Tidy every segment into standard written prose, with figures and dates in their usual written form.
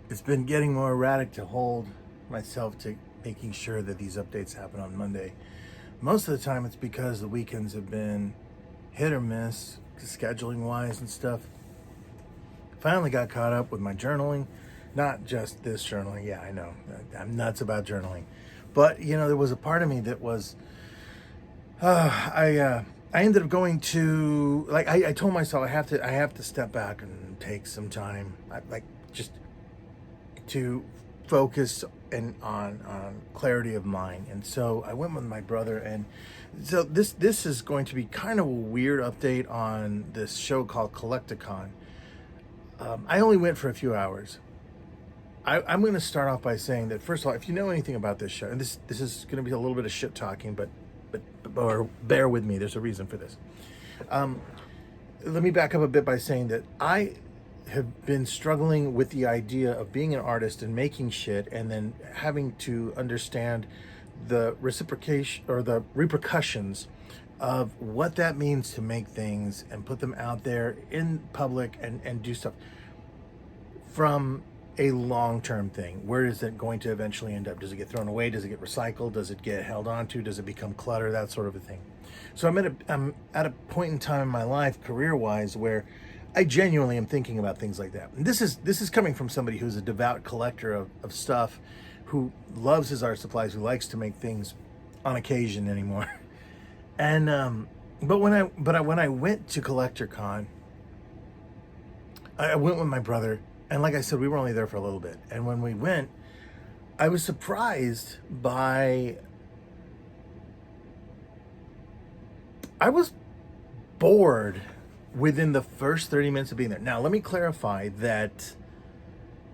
It's been getting more erratic to hold myself to making sure that these updates happen on Monday. Most of the time, it's because the weekends have been hit or miss, scheduling wise and stuff. Finally got caught up with my journaling. Not just this journaling. Yeah, I know. I'm nuts about journaling. But, there was a part of me that was, I ended up going to, like, I told myself I have to step back and take some time, just to focus and on clarity of mind. And so I went with my brother, and so this is going to be kind of a weird update on this show called Collecticon. I only went for a few hours. I'm going to start off by saying that, first of all, if you know anything about this show, and this is going to be a little bit of shit talking, but or bear with me. There's a reason for this. Let me back up a bit by saying that I have been struggling with the idea of being an artist and making shit, and then having to understand the reciprocation or the repercussions of what that means to make things and put them out there in public and do stuff from a long-term thing. Where is it going to eventually end up? Does it get thrown away? Does it get recycled? Does it get held onto? Does it become clutter? That sort of a thing. So I'm at a point in time in my life, career-wise, where I genuinely am thinking about things like that. And this is coming from somebody who's a devout collector of stuff, who loves his art supplies, who likes to make things on occasion anymore. And but when I went to CollectorCon, I went with my brother, and like I said, we were only there for a little bit. And when we went, I was surprised by, I was bored within the first 30 minutes of being there. Now, let me clarify that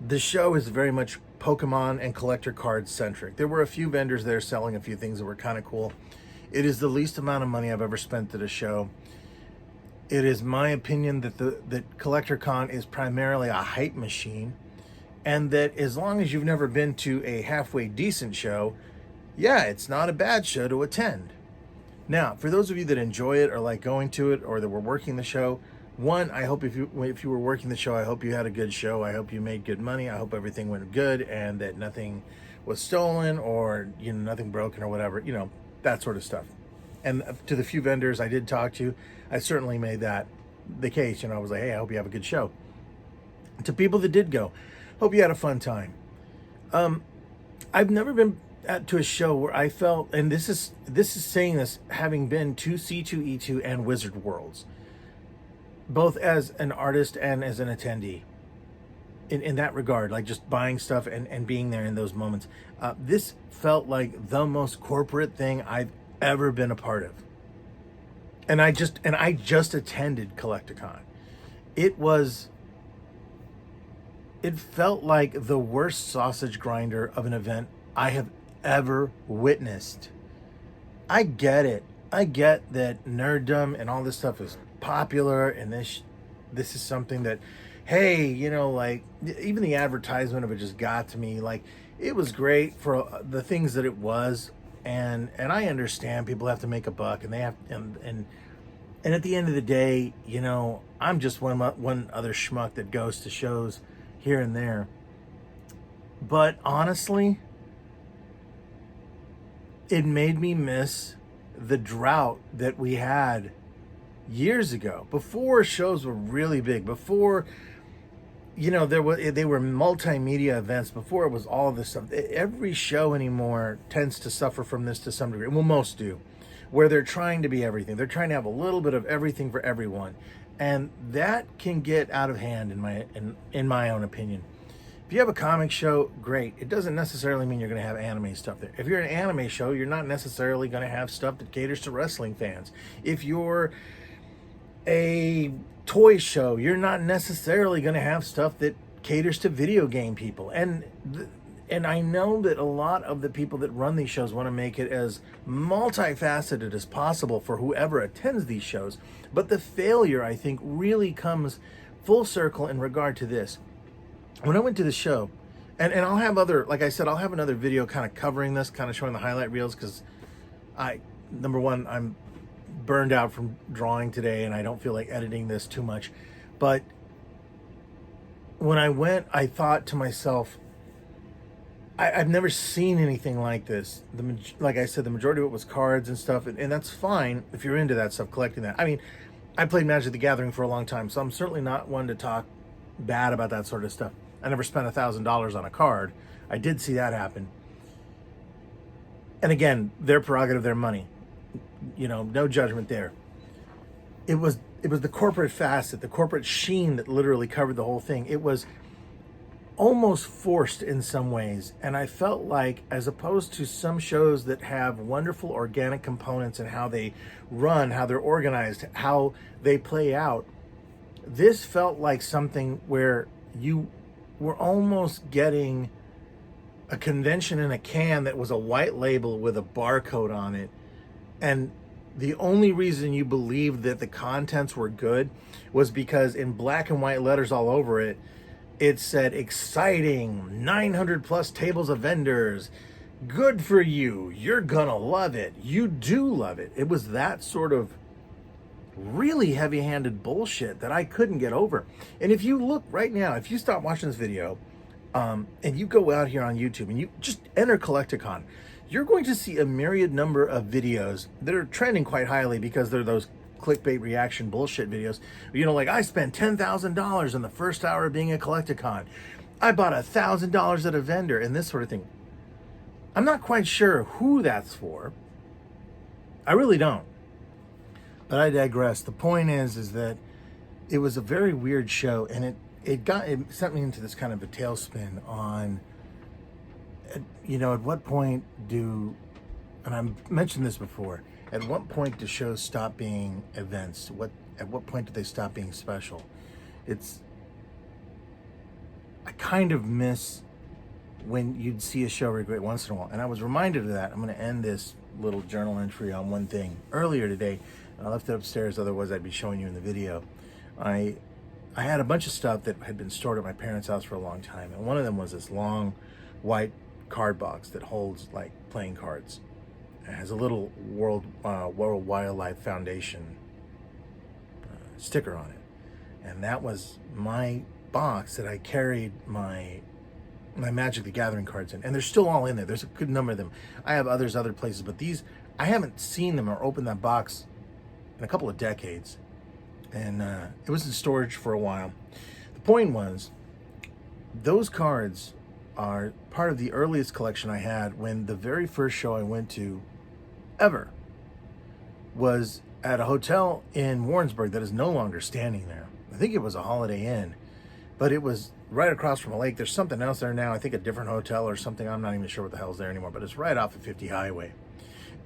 the show is very much Pokemon and collector card centric. There were a few vendors there selling a few things that were kind of cool. It is the least amount of money I've ever spent at a show. It is my opinion that that CollectorCon is primarily a hype machine, and that as long as you've never been to a halfway decent show, yeah, it's not a bad show to attend. Now, for those of you that enjoy it or like going to it, or that were working the show, one, I hope if you were working the show, I hope you had a good show. I hope you made good money. I hope everything went good and that nothing was stolen or nothing broken or whatever, that sort of stuff. And to the few vendors I did talk to, I certainly made that the case. I was like, hey, I hope you have a good show. To people that did go, hope you had a fun time. I've never been to a show where I felt, and this is saying this having been to C2E2 and Wizard Worlds, both as an artist and as an attendee. In that regard, like just buying stuff and being there in those moments, this felt like the most corporate thing I've ever been a part of. And I just attended Collecticon. It felt like the worst sausage grinder of an event I have ever witnessed. I get it. I get that nerddom and all this stuff is popular, and this is something that, hey, like even the advertisement of it just got to me. Like, it was great for the things that it was, and I understand people have to make a buck, and they have, and at the end of the day, I'm just one other schmuck that goes to shows here and there. But honestly, it made me miss the drought that we had years ago, before shows were really big, before they were multimedia events, before it was all this stuff. Every show anymore tends to suffer from this to some degree. Well, most do, where they're trying to be everything. They're trying to have a little bit of everything for everyone, and that can get out of hand in my own opinion. If you have a comic show, great. It doesn't necessarily mean you're going to have anime stuff there. If you're an anime show, you're not necessarily going to have stuff that caters to wrestling fans. If you're a toy show, you're not necessarily going to have stuff that caters to video game people. And I know that a lot of the people that run these shows want to make it as multifaceted as possible for whoever attends these shows. But the failure, I think, really comes full circle in regard to this. When I went to the show, and I'll have like I said, I'll have another video kind of covering this, kind of showing the highlight reels, because number one, I'm burned out from drawing today and I don't feel like editing this too much. But when I went, I thought to myself, I've never seen anything like this. Like I said, the majority of it was cards and stuff, and that's fine if you're into that stuff, collecting that. I mean, I played Magic the Gathering for a long time, so I'm certainly not one to talk bad about that sort of stuff. I never spent $1,000 on a card. I did see that happen. And again, their prerogative, their money. You know, no judgment there. It was the corporate facet, the corporate sheen that literally covered the whole thing. It was almost forced in some ways, and I felt like, as opposed to some shows that have wonderful organic components and how they run, how they're organized, how they play out, this felt like something where you were almost getting a convention in a can that was a white label with a barcode on it, and the only reason you believed that the contents were good was because in black and white letters all over it, it said, exciting, 900 plus tables of vendors, good for you, you're gonna love it, you do love it. It was that sort of really heavy-handed bullshit that I couldn't get over. And if you look right now, if you stop watching this video, and you go out here on YouTube and you just enter Collecticon, you're going to see a myriad number of videos that are trending quite highly because they're those clickbait reaction bullshit videos. You know, like, I spent $10,000 in the first hour of being a Collecticon. I bought $1,000 at a vendor, and this sort of thing. I'm not quite sure who that's for. I really don't. But I digress. The point is that it was a very weird show, and it sent me into this kind of a tailspin on, you know, at what point and I've mentioned this before, at what point do shows stop being events? At what point do they stop being special? I kind of miss when you'd see a show every once in a while. And I was reminded of that. I'm going to end this little journal entry on one thing. Earlier today, I left it upstairs, otherwise I'd be showing you in the video. I had a bunch of stuff that had been stored at my parents' house for a long time. And one of them was this long white card box that holds like playing cards. It has a little World Wildlife Foundation sticker on it. And that was my box that I carried my Magic the Gathering cards in. And they're still all in there. There's a good number of them. I have other places, but these, I haven't seen them or opened that box in a couple of decades. And it was in storage for a while. The point was, those cards are part of the earliest collection I had when the very first show I went to ever was at a hotel in Warrensburg that is no longer standing there. I think it was a Holiday Inn, but it was right across from a lake. There's something else there now, I think a different hotel or something. I'm not even sure what the hell's there anymore, but it's right off of 50 Highway.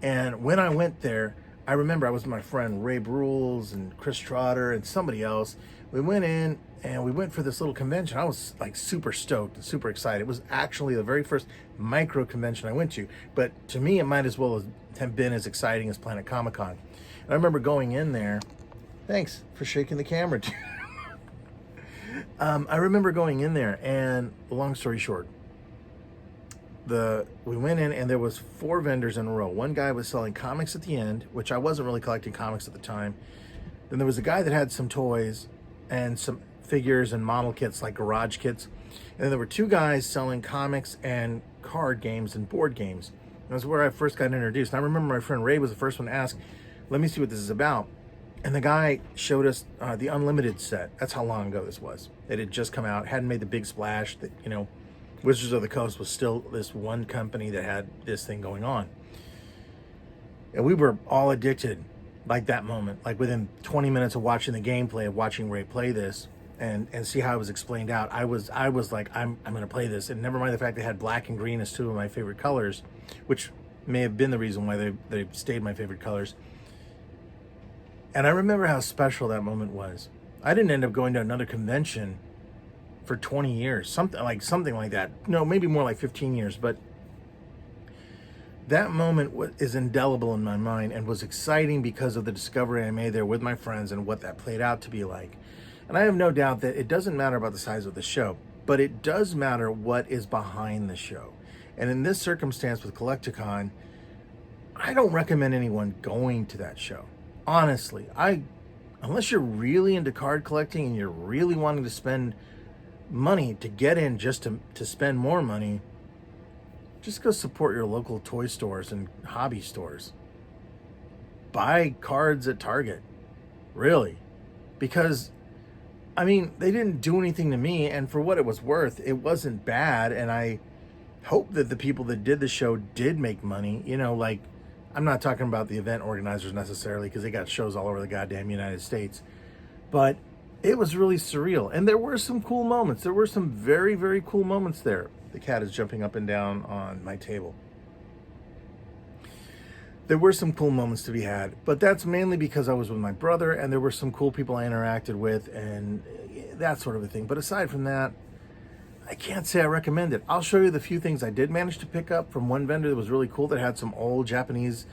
And when I went there, I remember I was with my friend Ray Brules and Chris Trotter and somebody else. We went in and we went for this little convention. I was like super stoked and super excited. It was actually the very first micro convention I went to, but to me it might as well have been as exciting as Planet Comic Con. And I remember going in there. Thanks for shaking the camera, dude. I remember going in there, and long story short, we went in and there was 4 vendors in a row. One guy was selling comics at the end, which I wasn't really collecting comics at the time. Then there was a guy that had some toys and some figures and model kits, like garage kits. And then there were 2 guys selling comics and card games and board games. And that's where I first got introduced. And I remember my friend Ray was the first one to ask, let me see what this is about. And the guy showed us the Unlimited set. That's how long ago this was. It had just come out, hadn't made the big splash that, you know, Wizards of the Coast was still this one company that had this thing going on. And we were all addicted like that moment. Like within 20 minutes of watching the gameplay, of watching Ray play this and see how it was explained out, I was like, I'm going to play this. And never mind the fact they had black and green as 2 of my favorite colors, which may have been the reason why they stayed my favorite colors. And I remember how special that moment was. I didn't end up going to another convention for 20 years, something like that. No, maybe more like 15 years, but that moment is indelible in my mind and was exciting because of the discovery I made there with my friends and what that played out to be like. And I have no doubt that it doesn't matter about the size of the show, but it does matter what is behind the show. And in this circumstance with Collecticon, I don't recommend anyone going to that show. Honestly, unless you're really into card collecting and you're really wanting to spend money to get in just to spend more money, just go support your local toy stores and hobby stores. Buy cards at Target. Really. Because, I mean, they didn't do anything to me, and for what it was worth, it wasn't bad, and I hope that the people that did the show did make money. You know, like, I'm not talking about the event organizers necessarily, because they got shows all over the goddamn United States, but it was really surreal, and there were some cool moments. There were some very, very cool moments there. The cat is jumping up and down on my table. There were some cool moments to be had, but that's mainly because I was with my brother, and there were some cool people I interacted with, and that sort of a thing. But aside from that, I can't say I recommend it. I'll show you the few things I did manage to pick up from one vendor that was really cool, that had some old Japanese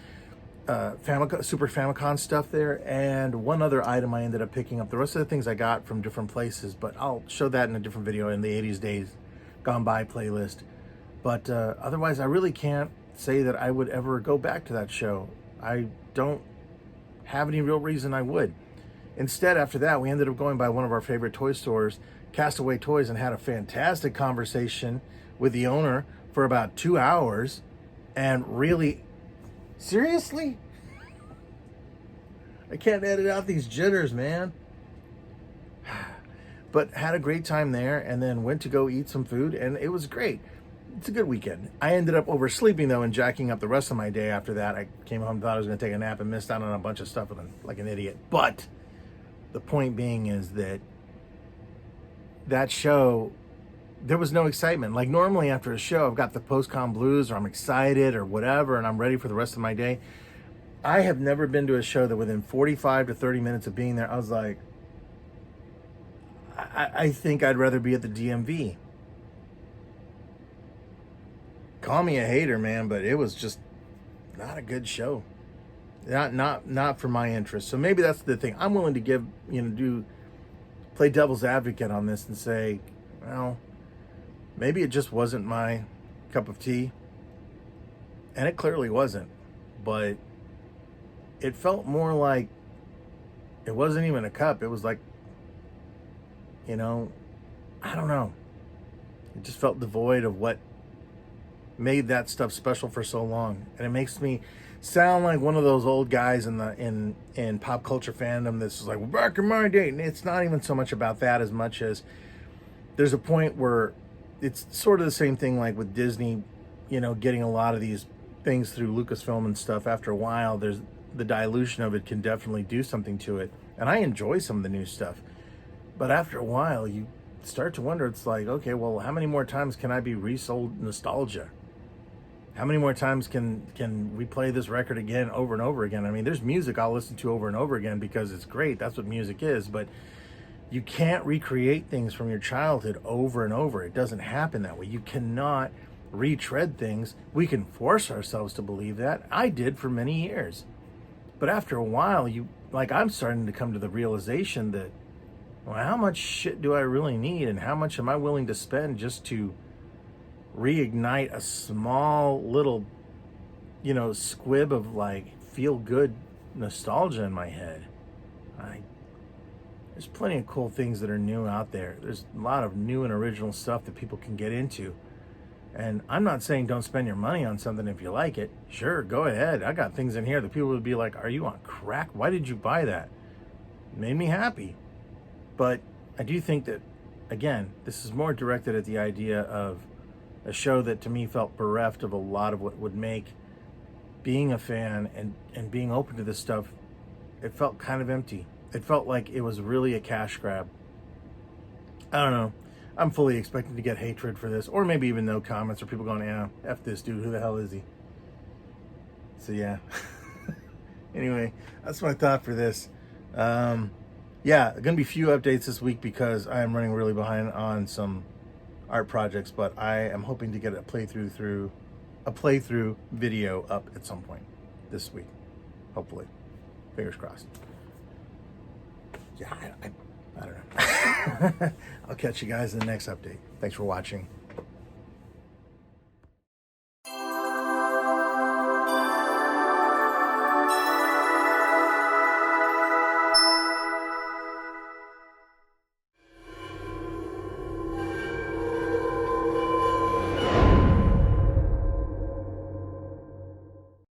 Super Famicom stuff there, and one other item I ended up picking up. The rest of the things I got from different places, but I'll show that in a different video in the 80s Days Gone By playlist. But otherwise, I really can't say that I would ever go back to that show. I don't have any real reason I would. Instead, after that, we ended up going by one of our favorite toy stores, Castaway Toys, and had a fantastic conversation with the owner for about 2 hours. And really, seriously? I can't edit out these jitters, man. But had a great time there, and then went to go eat some food, and it was great. It's a good weekend. I ended up oversleeping, though, and jacking up the rest of my day after that. I came home, thought I was going to take a nap, and missed out on a bunch of stuff like an idiot. But the point being is that show, there was no excitement. Like, normally after a show, I've got the post-con blues, or I'm excited or whatever, and I'm ready for the rest of my day. I have never been to a show that within 45 to 30 minutes of being there, I was like, I think I'd rather be at the DMV. Call me a hater, man, but it was just not a good show. Not for my interest. So maybe that's the thing. I'm willing to play devil's advocate on this and say, well, maybe it just wasn't my cup of tea. And it clearly wasn't. But it felt more like it wasn't even a cup. It was like, I don't know. It just felt devoid of what made that stuff special for so long. And it makes me sound like one of those old guys in pop culture fandom that's like, well, back in my day. And it's not even so much about that as much as there's a point where it's sort of the same thing like with Disney, getting a lot of these things through Lucasfilm and stuff. After a while, there's the dilution of it can definitely do something to it. And I enjoy some of the new stuff. But after a while, you start to wonder, it's like, okay, well, how many more times can I be resold nostalgia? How many more times can we play this record again over and over again? I mean, there's music I'll listen to over and over again because it's great. That's what music is. But you can't recreate things from your childhood over and over. It doesn't happen that way. You cannot retread things. We can force ourselves to believe that. I did for many years. But after a while, I'm starting to come to the realization that, well, how much shit do I really need, and how much am I willing to spend just to reignite a small little, squib of like feel good nostalgia in my head? There's plenty of cool things that are new out there. There's a lot of new and original stuff that people can get into. And I'm not saying don't spend your money on something if you like it. Sure, go ahead. I got things in here that people would be like, are you on crack? Why did you buy that? It made me happy. But I do think that, again, this is more directed at the idea of a show that to me felt bereft of a lot of what would make being a fan and being open to this stuff, it felt kind of empty. It felt like it was really a cash grab. I don't know. I'm fully expecting to get hatred for this, or maybe even no comments, or people going, yeah, F this dude, who the hell is he? So yeah. Anyway, that's my thought for this. Yeah, going to be few updates this week because I am running really behind on some art projects, but I am hoping to get a playthrough video up at some point this week, hopefully. Fingers crossed. Yeah, I don't know. I'll catch you guys in the next update. Thanks for watching.